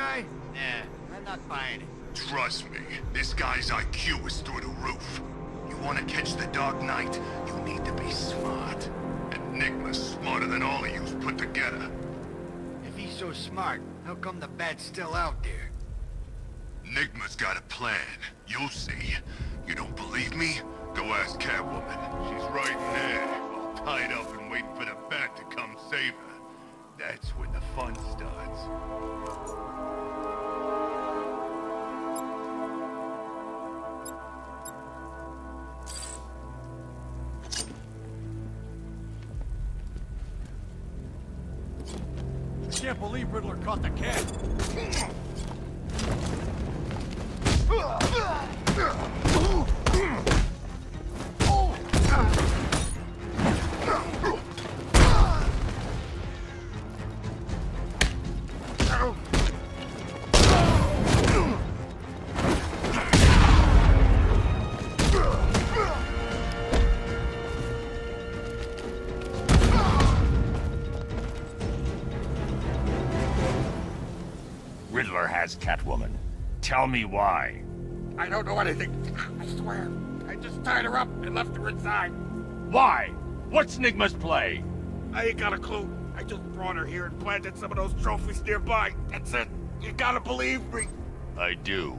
guy? Nah, I'm not buying it. Trust me, this guy's IQ is through the roof. You want to catch the Dark Knight, you need to be smart. Enigma's smarter than all of yous put together. If he's so smart, how come the bat's still out there? Enigma's got a plan. You'll see. You don't believe me? Go ask Catwoman. She's right in there, all tied up and waiting for the bat to come save her. That's when the fun starts. I can't believe Riddler caught the cat. Riddler has Catwoman. Tell me why. I don't know anything. I swear. I just tied her up and left her inside. Why? What's Enigma's play? I ain't got a clue. I just brought her here and planted some of those trophies nearby. That's it. You gotta believe me. I do.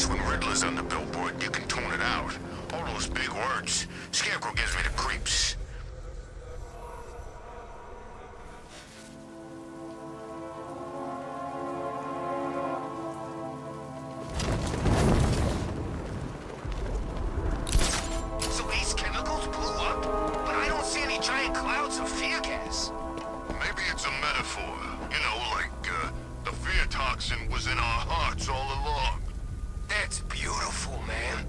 When Riddler's on the billboard, you can tone it out. All those big words. Scarecrow gives me the creeps. So these chemicals blew up, but I don't see any giant clouds of fear gas. Maybe it's a metaphor. You know, like, the fear toxin was in our hearts all along. That's beautiful, man.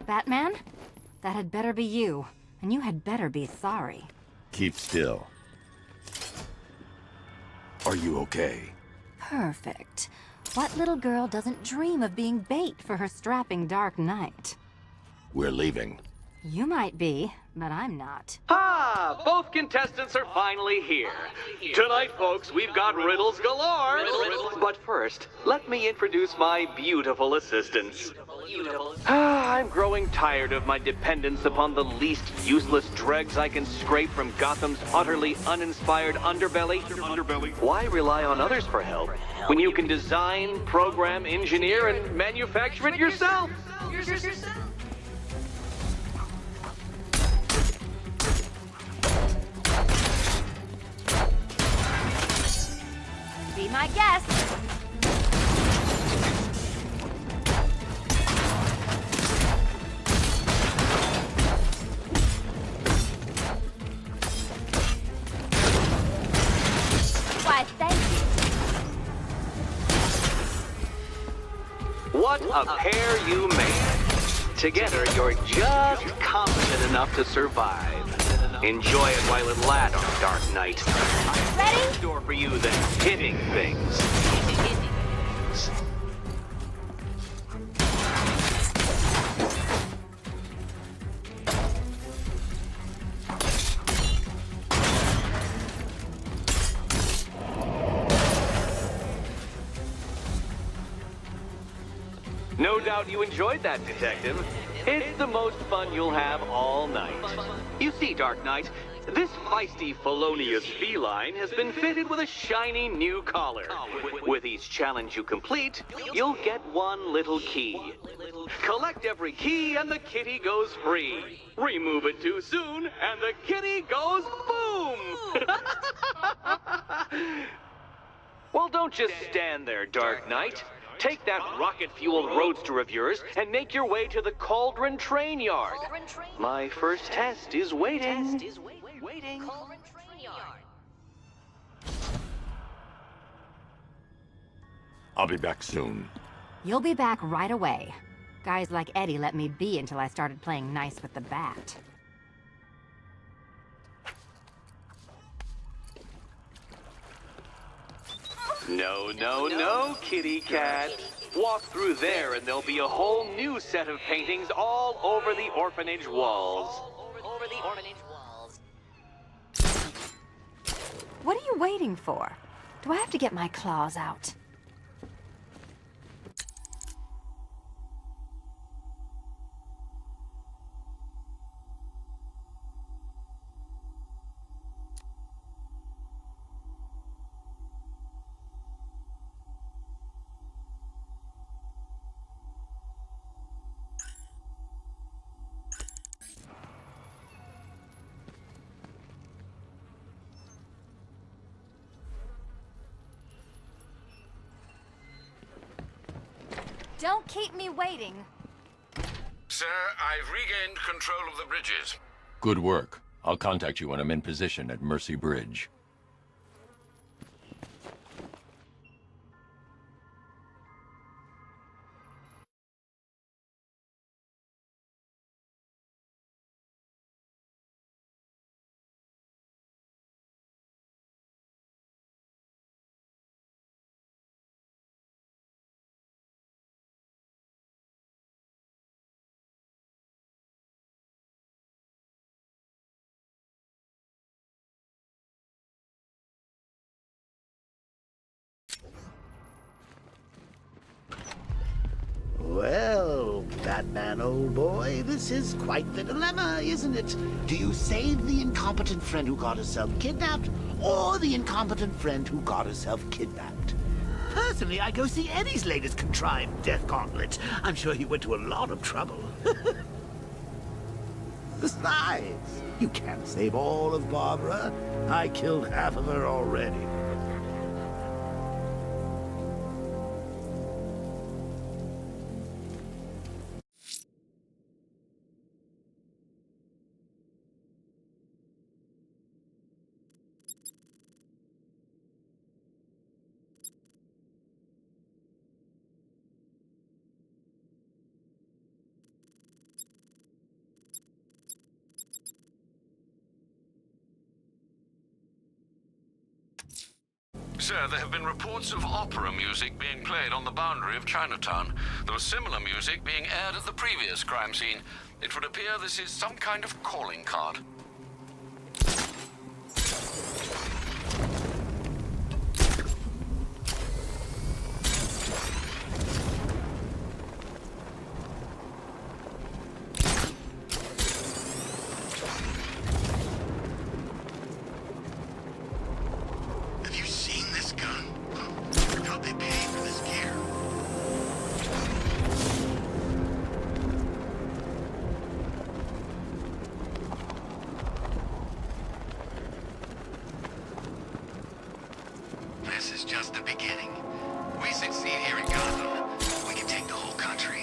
Batman? That had better be you, and you had better be sorry. Keep still. Are you okay? Perfect. What little girl doesn't dream of being bait for her strapping Dark Knight? We're leaving. You might be, but I'm not. Ah, both contestants are finally here. Tonight, folks, we've got riddles galore. But first, let me introduce my beautiful assistants. I'm growing tired of my dependence upon the least useless dregs I can scrape from Gotham's utterly uninspired underbelly. Why rely on others for help when you can design, program, engineer, and manufacture it yourself? Be my guest. Why, thank you. What a pair you made. Together, you're just competent enough to survive. Enjoy it while it lasts, Dark Knight. Ready? Store for you than hitting things. No doubt you enjoyed that, Detective. It's the most fun you'll have all night. You see, Dark Knight, this feisty felonious feline has been fitted with a shiny new collar. With each challenge you complete, you'll get one little key. Collect every key and the kitty goes free. Remove it too soon and the kitty goes boom! Well, don't just stand there, Dark Knight. Take that rocket-fueled roadster of yours and make your way to the Cauldron Train Yard. My first test is waiting. I'll be back soon. You'll be back right away. Guys like Eddie let me be until I started playing nice with the bat. No, no, no, kitty cat. Walk through there and there'll be a whole new set of paintings all over the orphanage walls. What are you waiting for? Do I have to get my claws out? Don't keep me waiting. Sir, I've regained control of the bridges. Good work. I'll contact you when I'm in position at Mercy Bridge. Well, Batman, old boy, this is quite the dilemma, isn't it? Do you save the incompetent friend who got herself kidnapped, or the incompetent friend who got herself kidnapped? Personally, I go see Eddie's latest contrived death gauntlet. I'm sure he went to a lot of trouble. Besides, you can't save all of Barbara. I killed half of her already. Sir, there have been reports of opera music being played on the boundary of Chinatown. There was similar music being aired at the previous crime scene. It would appear this is some kind of calling card. This is just the beginning. We succeed here in Gotham, we can take the whole country.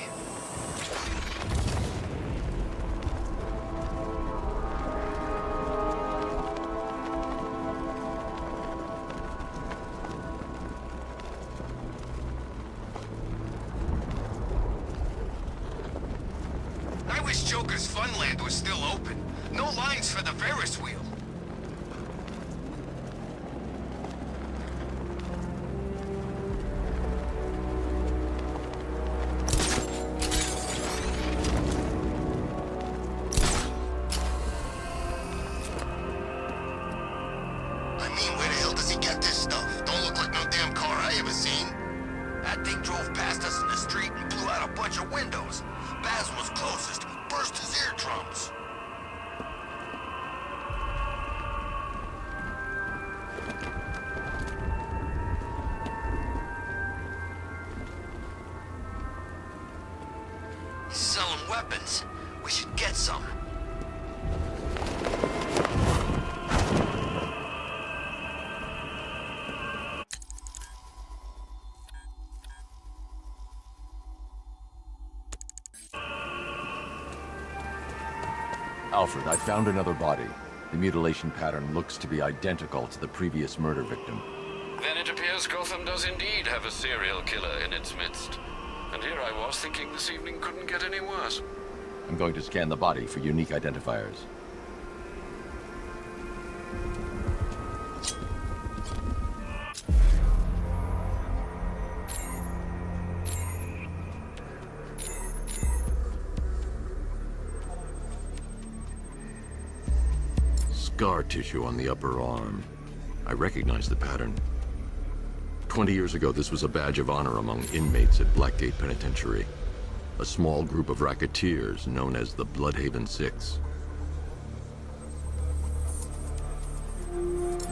I wish Joker's Funland was still open. No lines for the Ferris wheel. ever seen? That thing drove past us in the street and blew out a bunch of windows. Baz was closest, burst his eardrums. He's selling weapons. We should get some. Alfred, I found another body. The mutilation pattern looks to be identical to the previous murder victim. Then it appears Gotham does indeed have a serial killer in its midst. And here I was thinking this evening couldn't get any worse. I'm going to scan the body for unique identifiers. Scar tissue on the upper arm. I recognize the pattern. 20 years ago, this was a badge of honor among inmates at Blackgate Penitentiary. A small group of racketeers known as the Bloodhaven Six.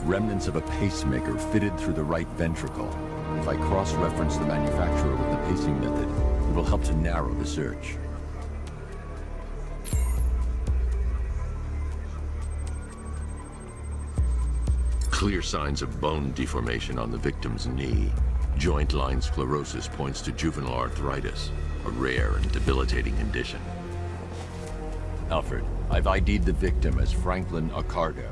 Remnants of a pacemaker fitted through the right ventricle. If I cross-reference the manufacturer with the pacing method, it will help to narrow the search. Clear signs of bone deformation on the victim's knee. Joint line sclerosis points to juvenile arthritis, a rare and debilitating condition. Alfred, I've ID'd the victim as Franklin Accardo.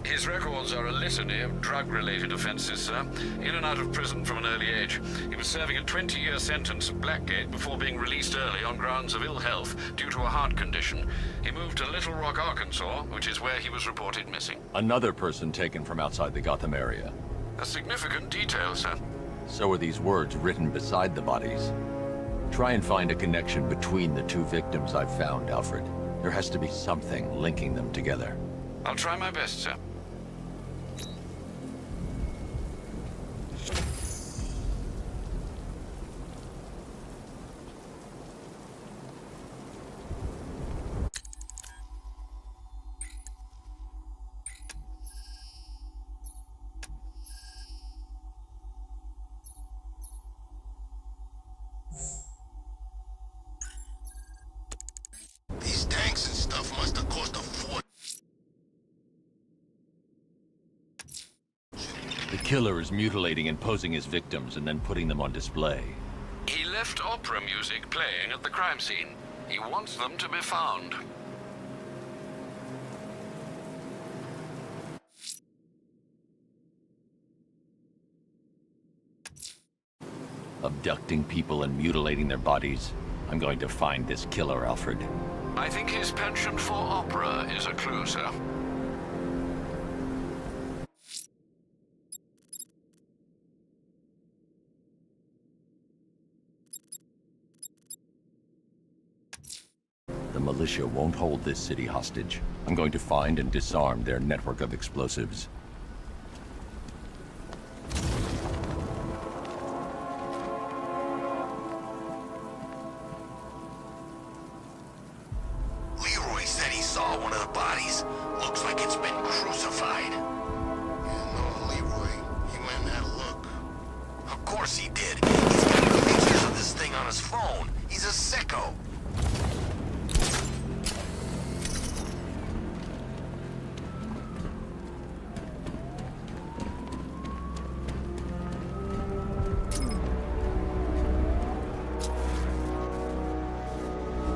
His records are a litany of drug-related offenses, sir. In and out of prison from an early age. He was serving a 20-year sentence at Blackgate before being released early on grounds of ill health due to a heart condition. He moved to Little Rock, Arkansas, which is where he was reported missing. Another person taken from outside the Gotham area. A significant detail, sir. So are these words written beside the bodies. Try and find a connection between the two victims I've found, Alfred. There has to be something linking them together. I'll try my best, sir. These tanks and stuff must have cost a fortune. The killer is mutilating and posing as victims and then putting them on display. He left opera music playing at the crime scene. He wants them to be found. Abducting people and mutilating their bodies. I'm going to find this killer, Alfred. I think his penchant for opera is a clue, sir. The militia won't hold this city hostage. I'm going to find and disarm their network of explosives. Leroy said he saw one of the bodies. Looks like it's been crucified. Yeah, no, Leroy. He went and had a look. Of course he did. He's got pictures of this thing on his phone. He's a sicko.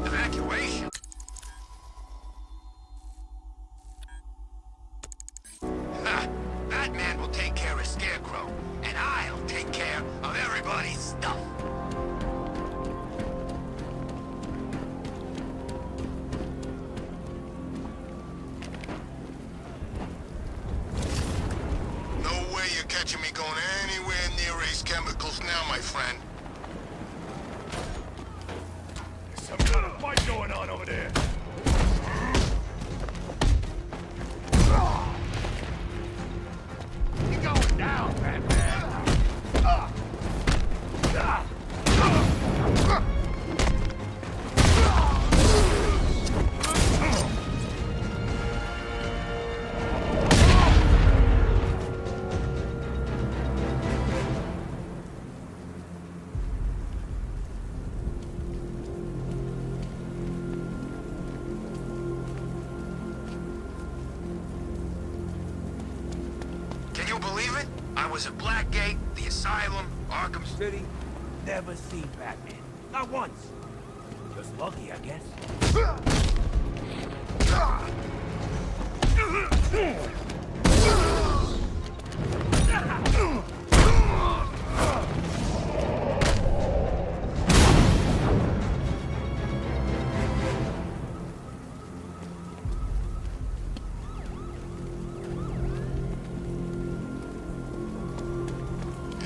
Evacuation? Ha! Batman will take care of Scarecrow, and I'll take care of everybody's stuff. No way you're catching me going anywhere near Ace Chemicals now, my friend. Some kind of fight going on over there. You're going down, Batman. believe it? I was at Blackgate, the Asylum, Arkham City. City, never seen Batman. Not once. Just lucky, I guess.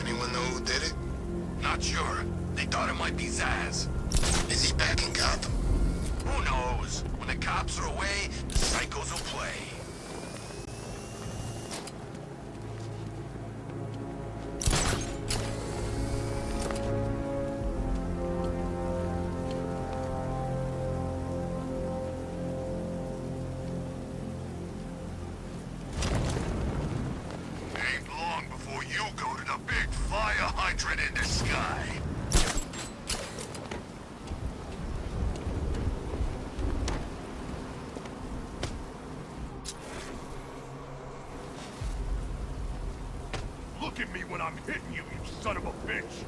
Anyone know who did it? Not sure. They thought it might be Zaz. Is he back in Gotham? Who knows? When the cops are away, the psychos will play. Ain't long before you go to the big fire hydrant in the sky. Look at me when I'm hitting you, you son of a bitch!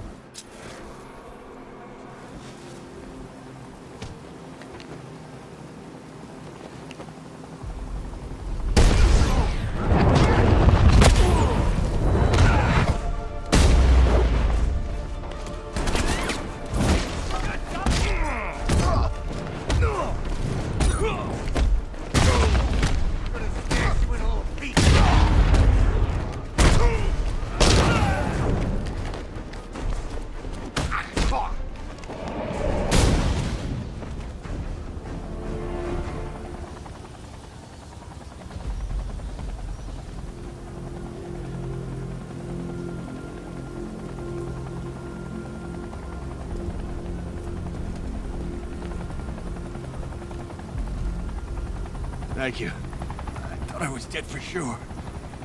Thank you. I thought I was dead for sure.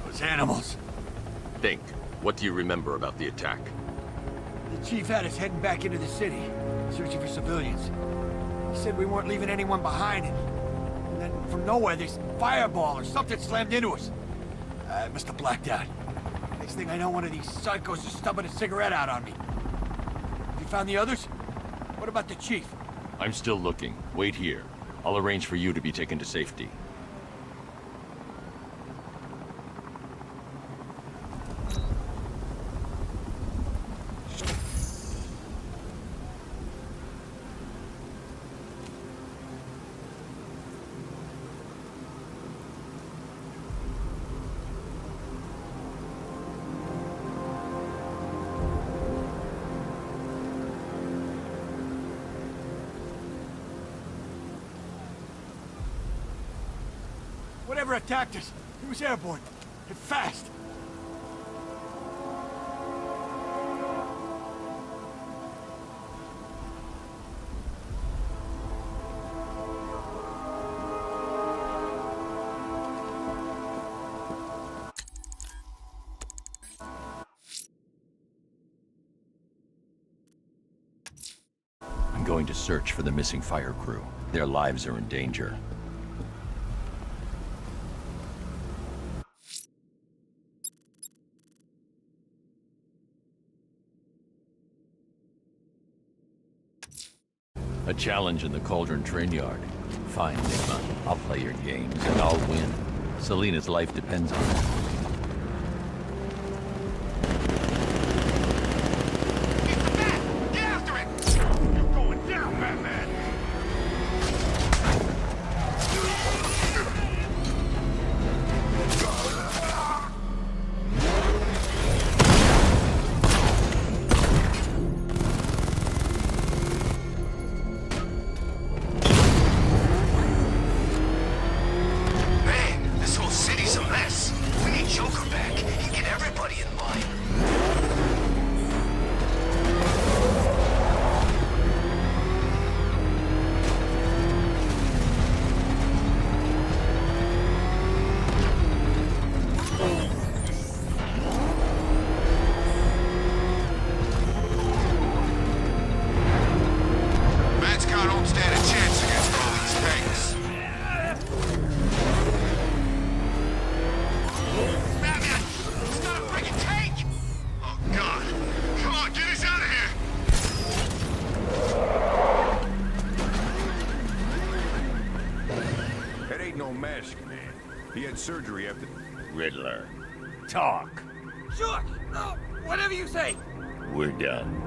Those animals. Think. What do you remember about the attack? The chief had us heading back into the city, searching for civilians. He said we weren't leaving anyone behind, and then from nowhere this fireball or something slammed into us. I must have blacked out. Next thing I know, one of these psychos is stubbing a cigarette out on me. Have you found the others? What about the chief? I'm still looking. Wait here. I'll arrange for you to be taken to safety. Whatever attacked us, he was airborne, and fast. I'm going to search for the missing fire crew. Their lives are in danger. A challenge in the Cauldron train yard. Fine, Nigma. I'll play your games, and I'll win. Selena's life depends on it. Get after it! You're going down, Batman! Man, this whole city's a mess. We Captain. Riddler. Talk. Sure! Whatever you say! We're done.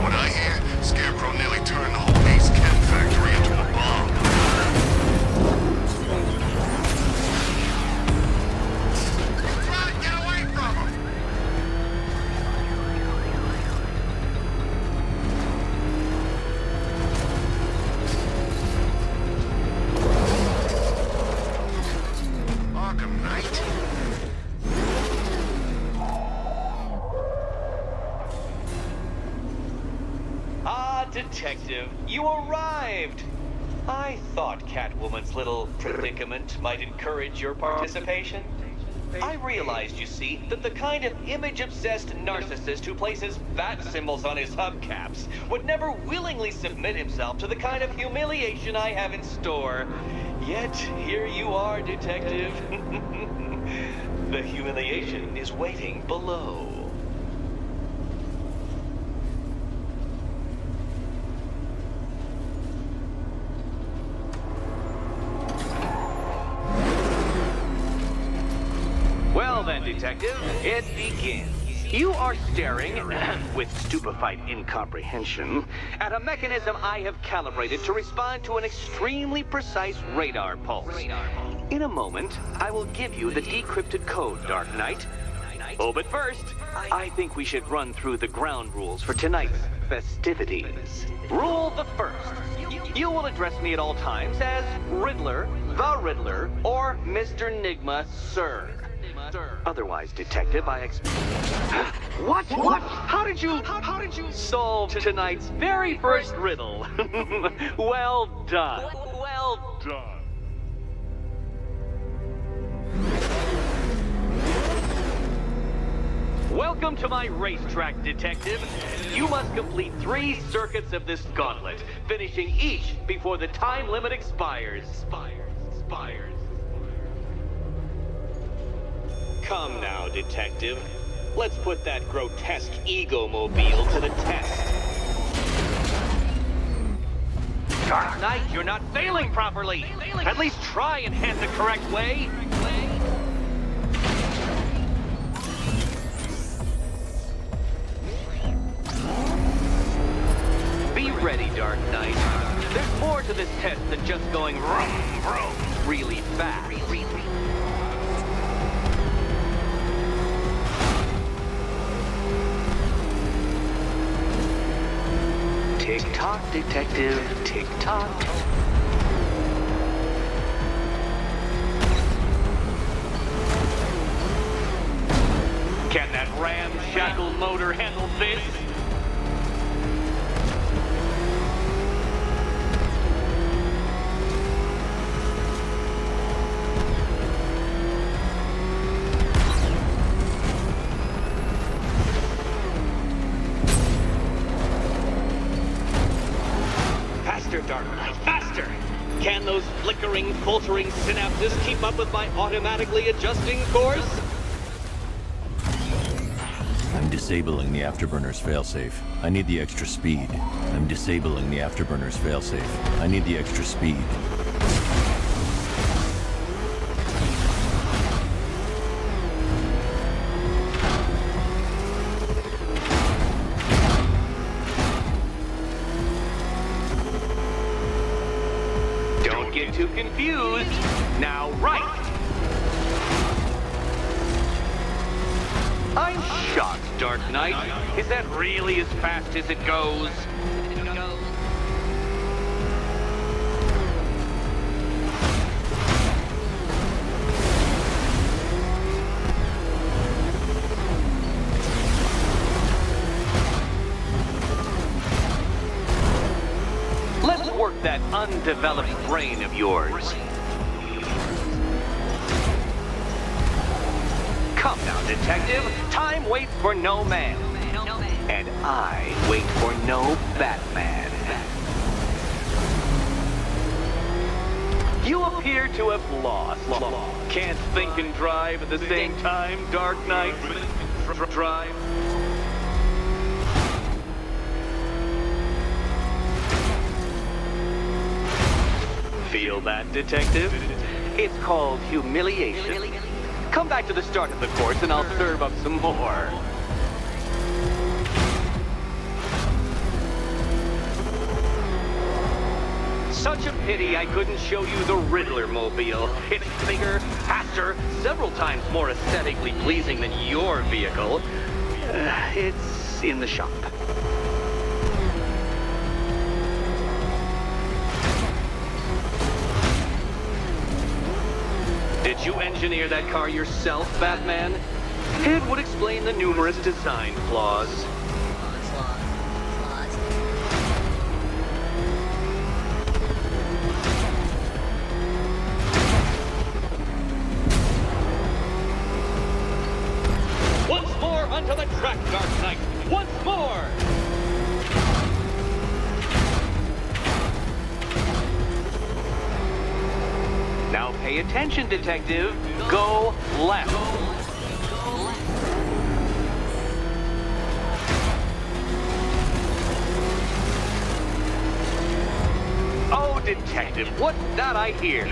What I hear, Scarecrow nearly turned the whole Ace Chem factory into a bomb. Try to get away from him! Arkham Knight? Ah, Detective, you arrived! I thought Catwoman's little predicament might encourage your participation. I realized, you see, that the kind of image-obsessed narcissist who places bat symbols on his hubcaps would never willingly submit himself to the kind of humiliation I have in store. Yet, here you are, Detective. The humiliation is waiting below. Well then, Detective, it begins. You are staring, with stupefied incomprehension, at a mechanism I have calibrated to respond to an extremely precise radar pulse. In a moment, I will give you the decrypted code, Dark Knight. Oh, but first, I think we should run through the ground rules for tonight's festivities. Rule the first. You will address me at all times as Riddler, the Riddler, or Mr. Nigma, sir. Otherwise, Detective, I expect... What? How did you solve tonight's very first riddle? Well done. Well done. Welcome to my racetrack, Detective. You must complete 3 circuits of this gauntlet, finishing each before the time limit expires. Come now, Detective. Let's put that grotesque ego-mobile to the test. Dark Knight, you're not failing properly. At least try and head the correct way. Be ready, Dark Knight. There's more to this test than just going vroom, vroom, really fast. Tick-tock, Detective, tick-tock. Can that ramshackle motor handle this? Dark Knight, faster! Can those flickering, faltering synapses keep up with my automatically adjusting course? I'm disabling the afterburner's failsafe. I need the extra speed. I'm disabling the afterburner's failsafe. I need the extra speed. Get too confused. Now, right. I'm shocked, Dark Knight. Is that really as fast as it goes? Let's work that undeveloped brain of yours. detective, time waits for no man. And I wait for no Batman. You appear to have lost. Can't think and drive at the same time, Dark Knight. Drive. Feel that, detective? It's called humiliation. Come back to the start of the course and I'll serve up some more. Such a pity I couldn't show you the Riddler mobile. It's bigger, faster, several times more aesthetically pleasing than your vehicle. It's in the shop. Did you engineer that car yourself, Batman? It would explain the numerous design flaws. Once more onto the track, Dark Knight! Once more! Now pay attention, detective. Go left. Oh, detective, what's that I hear?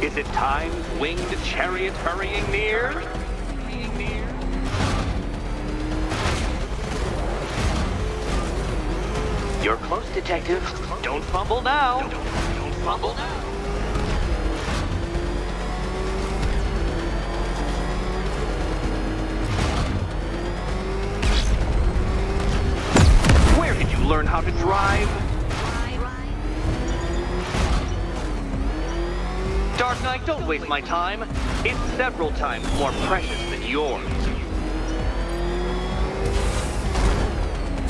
Is it time's winged chariot hurrying near? You're close, detective. Don't fumble now. Don't fumble now. Where did you learn how to drive? Dark Knight, don't waste my time. It's several times more precious than yours.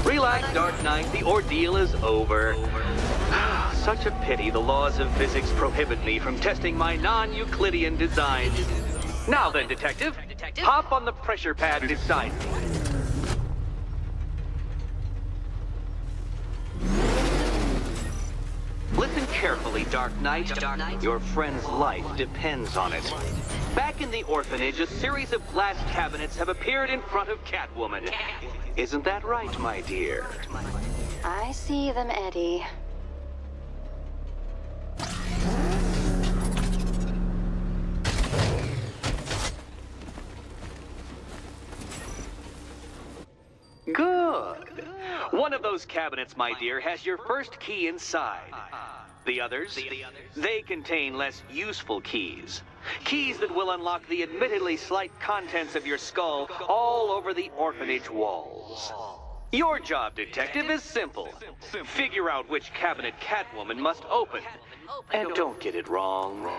Relax, Dark Knight. The ordeal is over. Such a pity the laws of physics prohibit me from testing my non-Euclidean designs. Now then, detective, hop on the pressure pad beside me. Listen carefully, Dark Knight. Your friend's life depends on it. Back in the orphanage, a series of glass cabinets have appeared in front of Catwoman. Isn't that right, my dear? I see them, Eddie. Good. One of those cabinets, my dear, has your first key inside. The others, they contain less useful keys. Keys that will unlock the admittedly slight contents of your skull all over the orphanage walls. Your job, detective, is simple. Figure out which cabinet Catwoman must open. And don't get it wrong.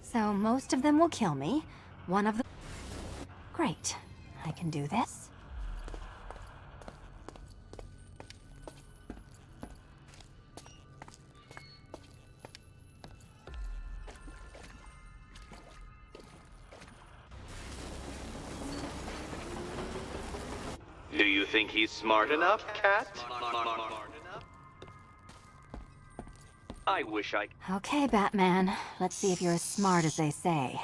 So most of them will kill me. One of them... Great. I can do this. Do you think he's smart enough, Cat? I wish I... Okay, Batman. Let's see if you're as smart as they say.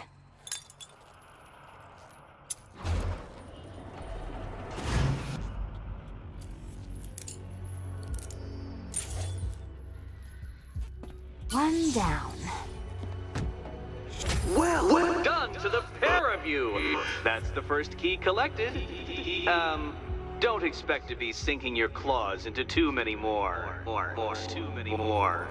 One down. Well done to the pair of you! That's the first key collected. Don't expect to be sinking your claws into too many more. Too many more.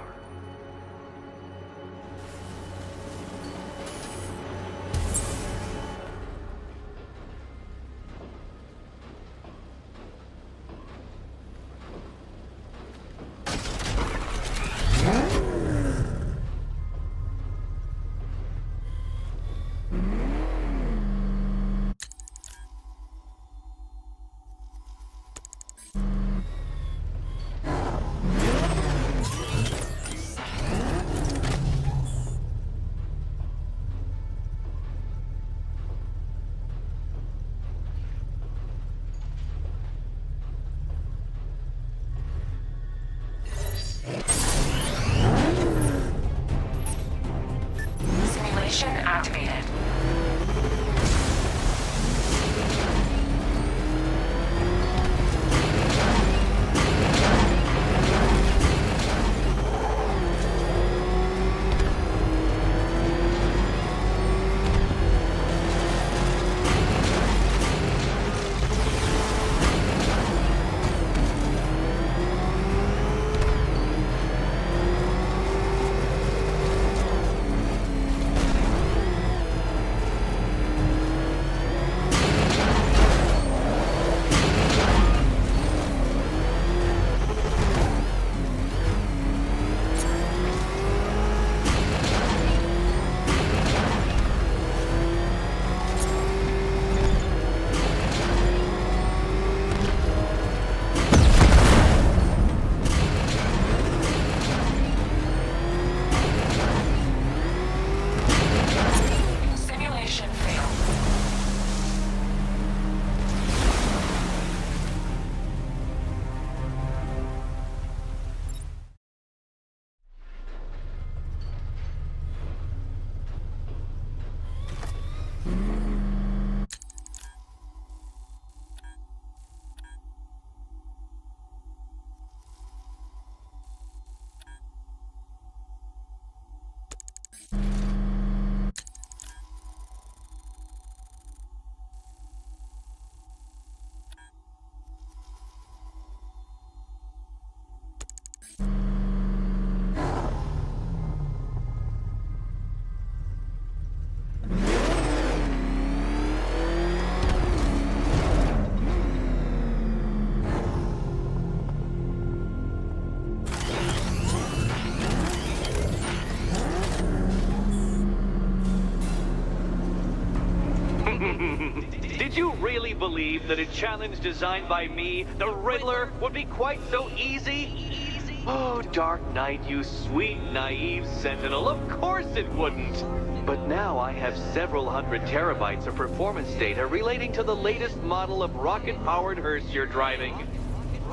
really believe that a challenge designed by me, the Riddler, would be quite so easy? Oh, Dark Knight, you sweet, naive sentinel, of course it wouldn't. But now I have several hundred terabytes of performance data relating to the latest model of rocket-powered hearse you're driving.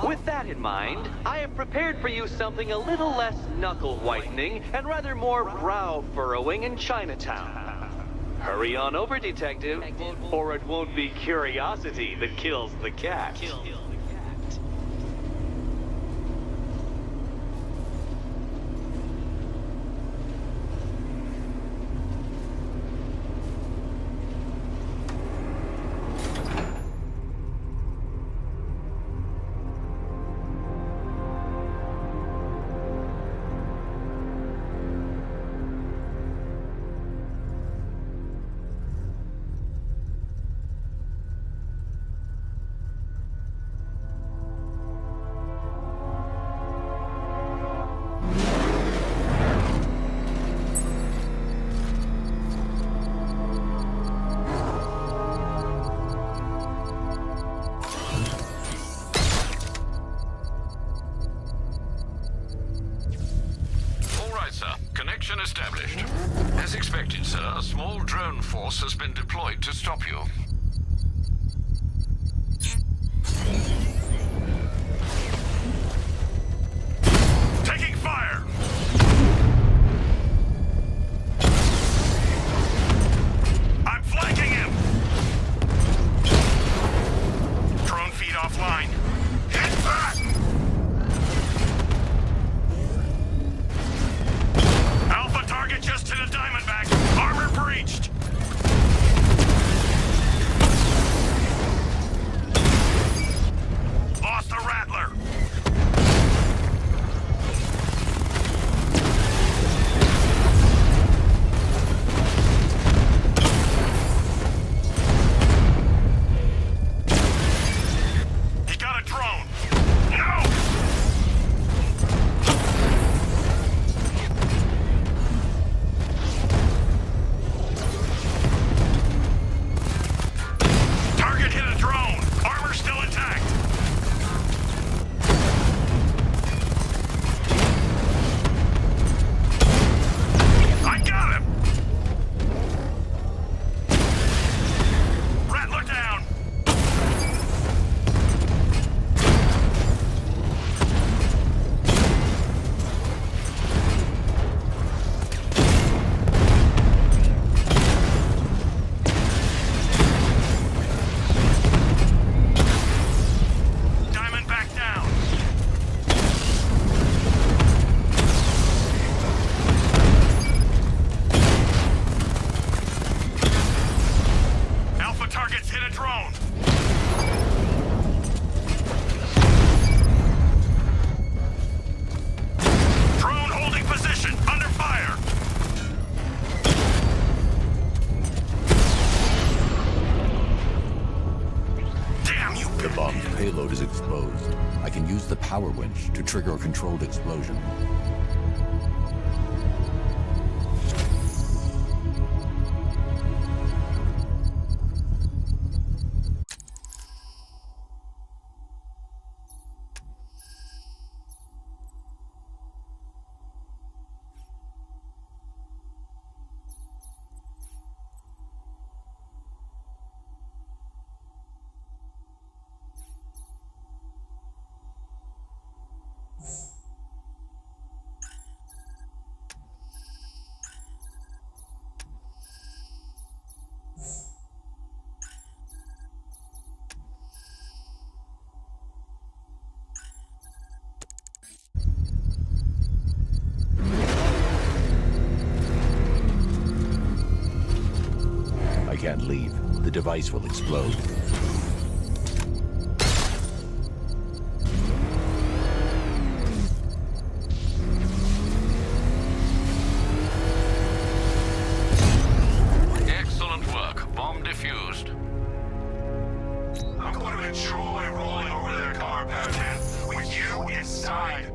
With that in mind, I have prepared for you something a little less knuckle-whitening and rather more brow-furrowing in Chinatown. Hurry on over, detective, or it won't be curiosity that kills the cat. Connection established. As expected, sir, a small drone force has been deployed to stop you. Taking fire! I'm flanking him! Drone feed offline. Hit back! Alpha target just hit a Diamondback. Armor breached. Lost the Rattler. He got a drone. No! Target hit a drone. Armor still intact. I got him. Rattler down. Diamondback down. Alpha targets hit a drone. Drone holding position, under fire. Damn you! The bomb's payload is exposed. I can use the power winch to trigger a controlled explosion. I can't leave. The device will explode. Excellent work. Bomb defused. I'm going to enjoy rolling over their car, Batman, with you inside.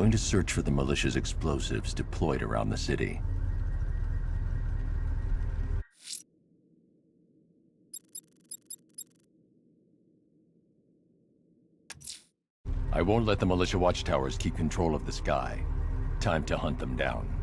going to search for the militia's explosives deployed around the city. I won't let the militia watchtowers keep control of the sky. Time to hunt them down.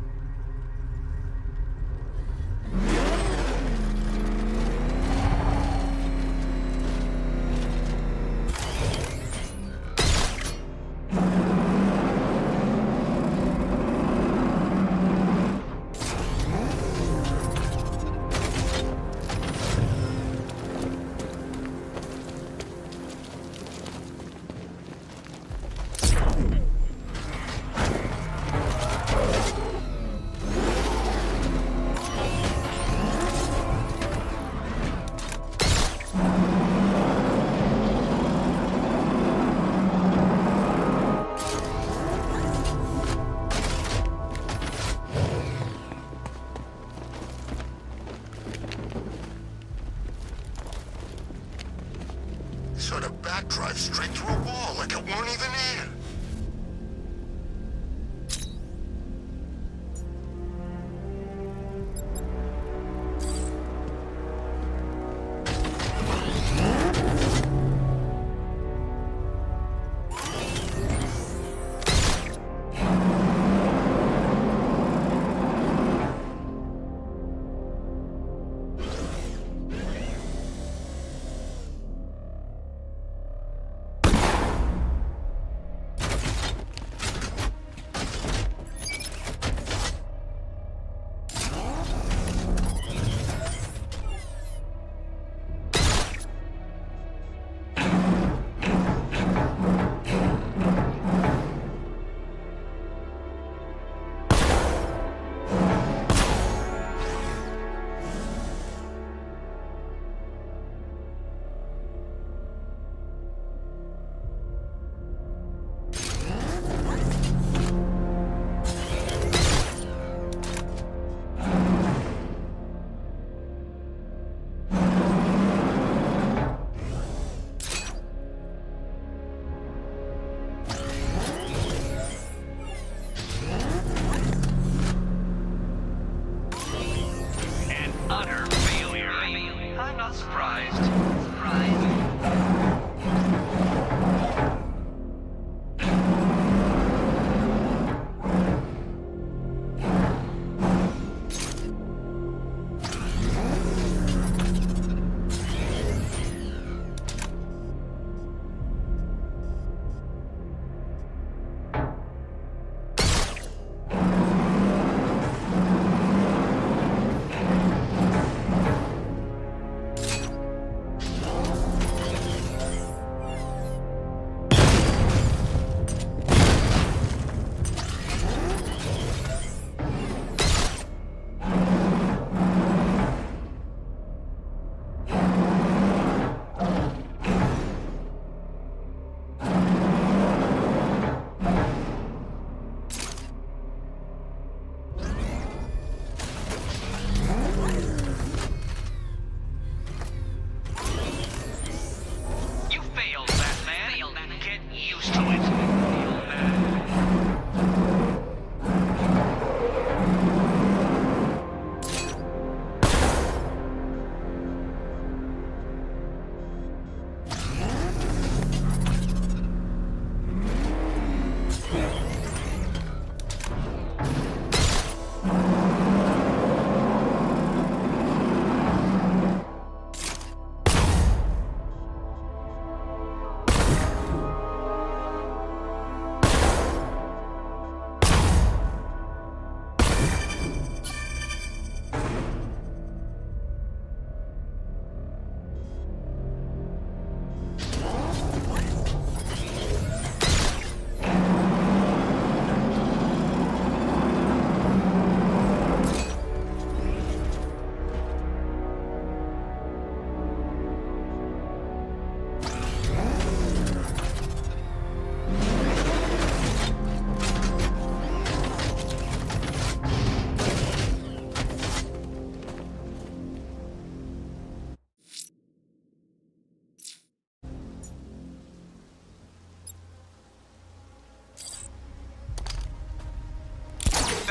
Sort of backdrive straight through a wall like it weren't even here.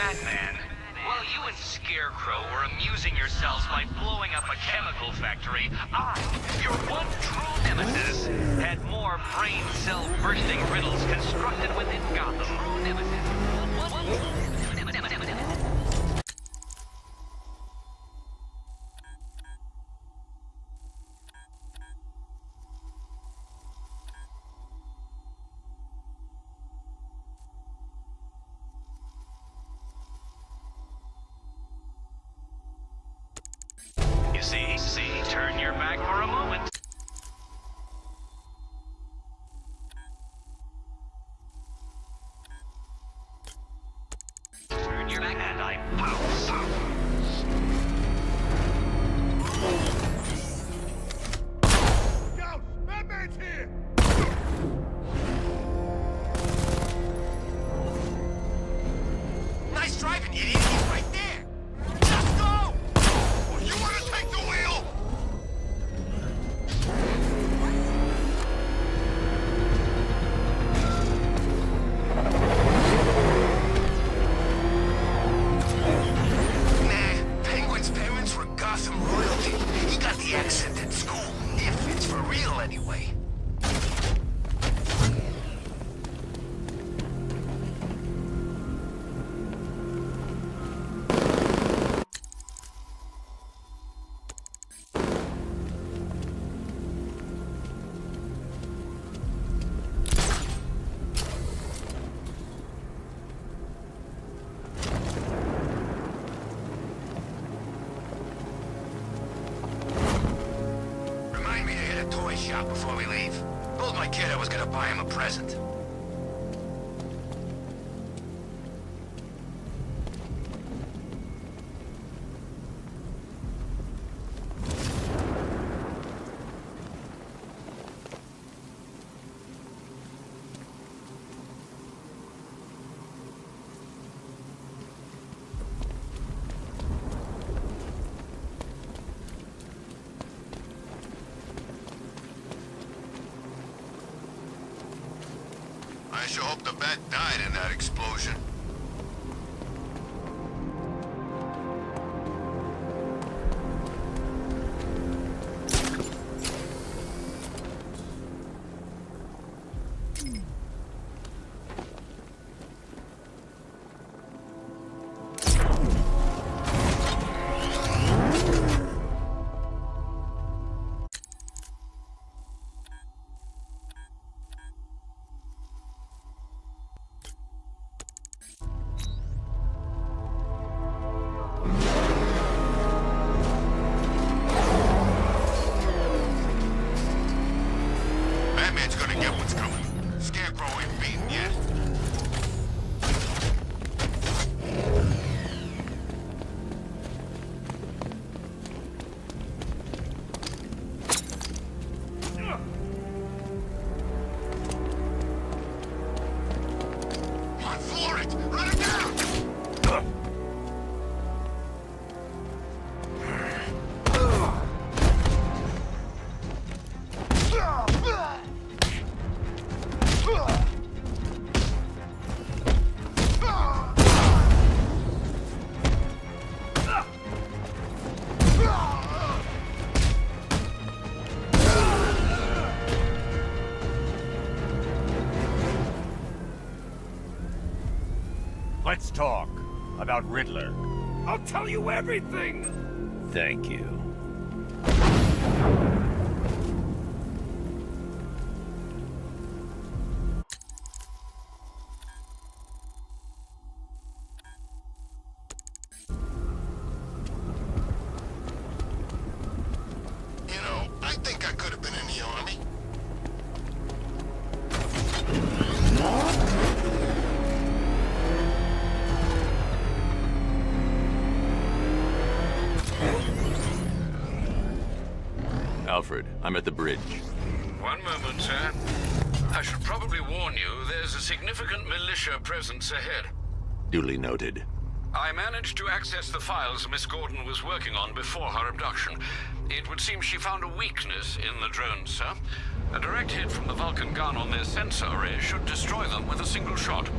Batman, while you and Scarecrow were amusing yourselves by blowing up a chemical factory, I, your one true nemesis, had more brain cell bursting riddles constructed within Gotham. True nemesis. See, turn your back for a moment. Turn your back and I pounce. Yo, Batman's here! Nice driving, idiot. He's right there. Just go! You want to take the wheel? Nah, Penguin's parents were Gotham royalty. He got the accent at school. If it's for real, anyway. Remind me to hit a toy shop before we leave. Told my kid I was gonna buy him a present. I sure hope the bat died in that explosion. Batman's gonna get what's coming. Scarecrow ain't beaten yet. Come on, floor it! Run it down! Let's talk about Riddler. I'll tell you everything! Thank you. You know, I think I could have been in the army. Alfred, I'm at the bridge. One moment, sir. I should probably warn you, there's a significant militia presence ahead. Duly noted. I managed to access the files Miss Gordon was working on before her abduction. It would seem she found a weakness in the drones, sir. A direct hit from the Vulcan gun on their sensor array should destroy them with a single shot.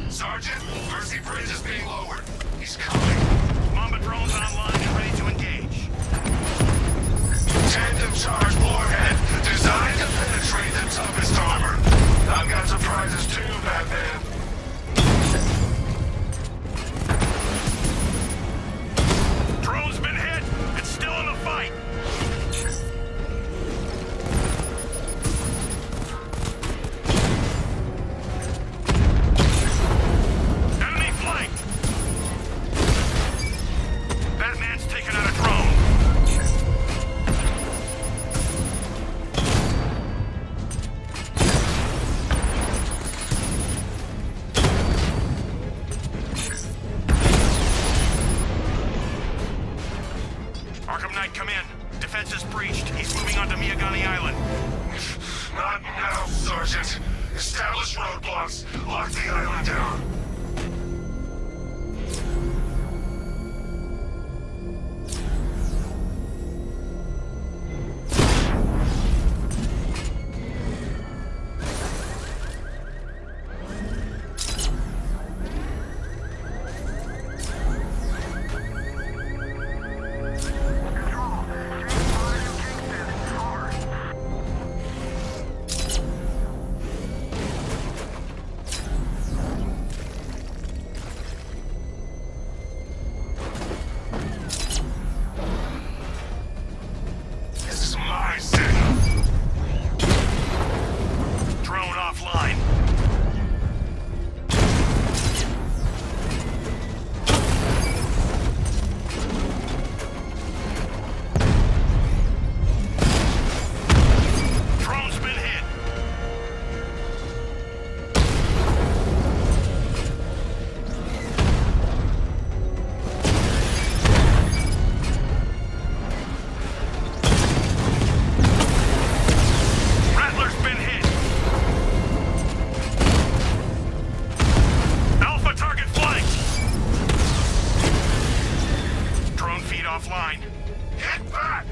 Sergeant, Mercy Bridge is being lowered. He's coming. Mamba drones online and ready to engage. Tandem charge warhead, designed to penetrate the toughest armor. I've got surprises too, Batman. Drone's been hit. It's still in the fight. Enemy flanked. Batman's taken out a drone. Arkham Knight, come in. Defense is breached. He's moving onto Miyagani Island. Not now, Sergeant. Establish roadblocks. Lock the island down. This is my signal. Drone offline. Drone's been hit. Rattler's been hit. Alpha target flanked. Drone feed offline. Hit back.